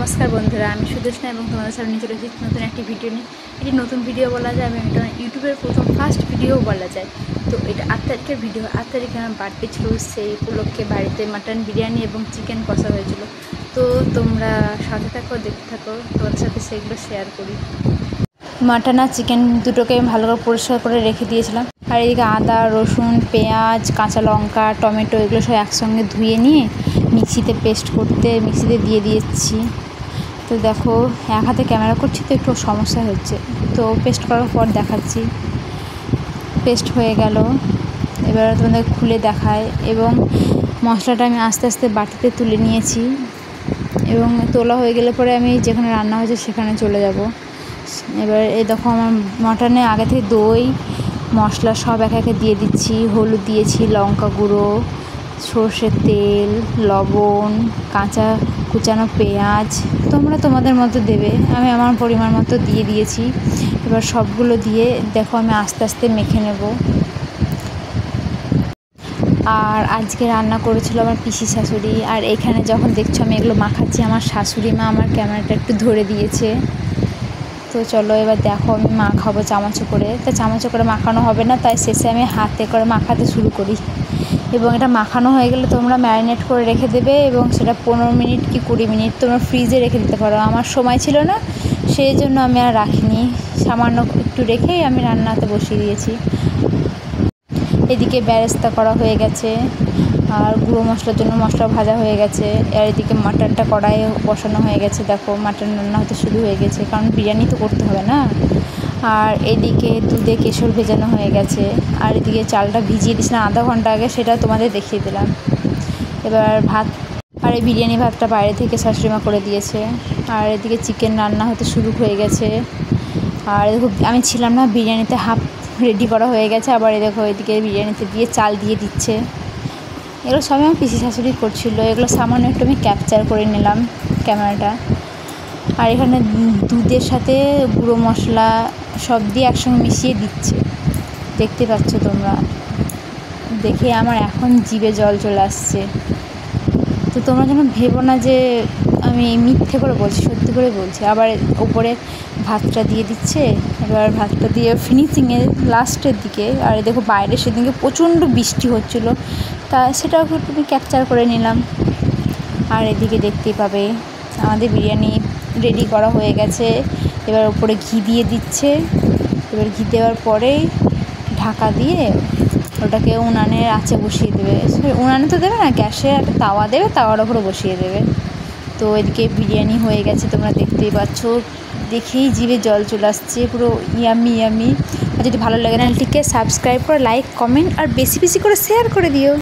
नमस्कार बंधुरा आमी सुदेशना এবং তোমাদের সামনে চলে এসেছি নতুন একটি ভিডিও নিয়ে। এটি নতুন ভিডিও বলা যায়, আমি এটা ইউটিউবের প্রথম ফার্স্ট ভিডিও বলা যায়। তো এটা 8 তারিখের ভিডিও। 8 তারিখে আমার বার্থডে ছিল, সেই উপলক্ষে বাড়িতে মাটন বিরিয়ানি এবং চিকেন কষা হয়েছিল। তো তোমরা সাথে থাকো, দেখতে থাকো, তোমাদের সাথে সেগুলো শেয়ার করি। মাটন আর চিকেন দুটোকে আমি ভালো করে পরিষ্কার করে রেখে দিয়েছিলাম। আর এদিকে আদা, রসুন, পেঁয়াজ, কাঁচা লঙ্কা, টমেটো এগুলো সব একসঙ্গে ধুয়ে নিয়ে মিক্সিতে পেস্ট করতে মিক্সিতে দিয়ে দিয়েছি। তো দেখো, এক হাতে ক্যামেরা করছি তো একটু সমস্যা হচ্ছে, তো পেস্ট করার পর দেখাচ্ছি। পেস্ট হয়ে গেল, এবার তোমাদের খুলে দেখায়। এবং মশলাটা আমি আস্তে আস্তে বাটিতে তুলে নিয়েছি, এবং তোলা হয়ে গেলে পরে আমি যেখানে রান্না হয়েছে সেখানে চলে যাব। এবার এই দেখো, আমার মাটনে আগে থেকে দই মশলা সব একে একে দিয়ে দিচ্ছি। হলুদ দিয়েছি, লঙ্কা গুঁড়ো, সর্ষের তেল, লবণ, কাঁচা কুচানো পেঁয়াজ, তোমরা তোমাদের মতো দেবে, আমি আমার পরিমাণ মতো দিয়ে দিয়েছি। এবার সবগুলো দিয়ে দেখো আমি আস্তে আস্তে মেখে নেব। আর আজকে রান্না করেছিল আমার পিসি শাশুড়ি। আর এখানে যখন দেখছো আমি এগুলো মাখাচ্ছি, আমার শাশুড়ি মা আমার ক্যামেরাটা একটু ধরে দিয়েছে। তো চলো এবার দেখো আমি মাখাবো চামচে করে। তা চামচে করে মাখানো হবে না, তাই শেষে আমি হাতে করে মাখাতে শুরু করি। এবং এটা মাখানো হয়ে গেলে তোমরা ম্যারিনেট করে রেখে দেবে, এবং সেটা 15 মিনিট কি 20 মিনিট তোমরা ফ্রিজে রেখে দিতে পারো। আমার সময় ছিল না, সেই জন্য আমি আর রাখিনি, সামান্য একটু রেখেই আমি রান্নাতে বসিয়ে দিয়েছি। এদিকে বেরেস্তা করা হয়ে গেছে, আর গুঁড়ো মশলার জন্য মশলা ভাজা হয়ে গেছে। আর এদিকে মাটনটা কড়াইয়ে বসানো হয়ে গেছে। দেখো মাটন রান্না হতে শুরু হয়ে গেছে, কারণ বিরিয়ানি তো করতে হবে না। আর এদিকে দুধে কেশর ভেজানো হয়ে গেছে। আর এদিকে চালটা ভিজিয়ে দিয়েছিলাম আধা ঘন্টা আগে, সেটা তোমাদের দেখিয়ে দিলাম। এবার ভাত, আর এই বিরিয়ানি ভাতটা বাইরে থেকে শাশুড়িমা করে দিয়েছে। আর এদিকে চিকেন রান্না হতে শুরু হয়ে গেছে। আর দেখো আমি ছিলাম না, বিরিয়ানিতে হাফ রেডি করা হয়ে গেছে। আবার এই দেখো এদিকে বিরিয়ানিতে দিয়ে চাল দিয়ে দিচ্ছে। এগুলো সবই আমার পিসি শাশুড়ি করছিল, এগুলো সামান্য একটু আমি ক্যাপচার করে নিলাম ক্যামেরাটা। আর এখানে দুধের সাথে গুঁড়ো মশলা সব দিয়ে একসঙ্গে মিশিয়ে দিচ্ছে, দেখতে পাচ্ছ তোমরা। দেখে আমার এখন জিভে জল চলে আসছে। তো তোমরা যেন ভেবো না যে আমি মিথ্যে করে বলছি, সত্যি করে বলছি। আবার উপরে ভাতটা দিয়ে দিচ্ছে। এবার ভাতটা দিয়ে ফিনিশিংয়ে লাস্টের দিকে। আর দেখো বাইরে সেদিনকে প্রচণ্ড বৃষ্টি হচ্ছিলো, তা সেটাও একটু ক্যাপচার করে নিলাম। আর এদিকে দেখতেই পাবে আমাদের বিরিয়ানি রেডি করা হয়ে গেছে। এবার উপরে ঘি দিয়ে দিচ্ছে। এবার ঘি দেওয়ার পরেই ঢাকা দিয়ে ওটাকে উনানের আঁচে বসিয়ে দেবে। উনানে তো দেবে না, গ্যাসে একটা তাওয়া দেবে, তাওয়ার ওপরে বসিয়ে দেবে। তো এদিকে বিরিয়ানি হয়ে গেছে, তোমরা দেখতেই পাচ্ছ। দেখেই জিভে জল চলে আসছে, পুরো ইয়ামি ইয়ামি। আর যদি ভালো লাগে চ্যানেলটিকে সাবস্ক্রাইব করে লাইক, কমেন্ট আর বেশি বেশি করে শেয়ার করে দিও।